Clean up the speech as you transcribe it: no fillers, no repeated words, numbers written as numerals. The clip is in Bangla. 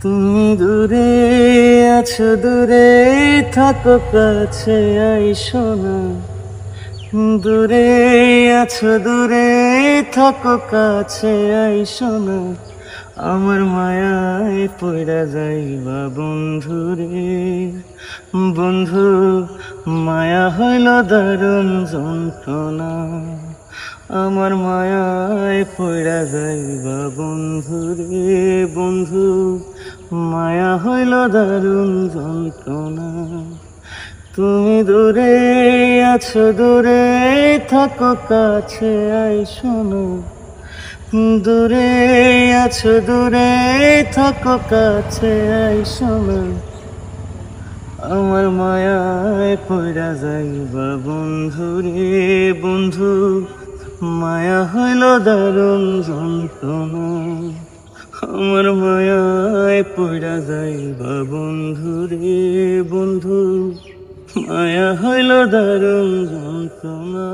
তুমি দূরে আছো, দূরে থাকো, কাছে আইসো না। দূরে আছো, দূরে থাকো, কাছে আইসো না। আমার মায়ায় পড়া যাইবা বন্ধু রে। বন্ধু, মায়া হইল দারুণ যন্ত্রণা। আমার মায়ায় পড়া যাইবা বন্ধু রে। বন্ধু, মায়া হইল দারুণ যন্ত্রণা। তুমি দূরে আছো, দূরে থাকো, কাছে আইসো না। দূরে আছো, দূরে থাকো, কাছে আইসো না। আমার মায়ায় পড়া যাইবা বন্ধু রে। বন্ধু, মায়া হইল দারুণ যন্ত্রণা। আমার মায়ায় পড়া যাইবা বন্ধু রে। বন্ধু, মায়া হইল দারুণ যন্ত্রণা।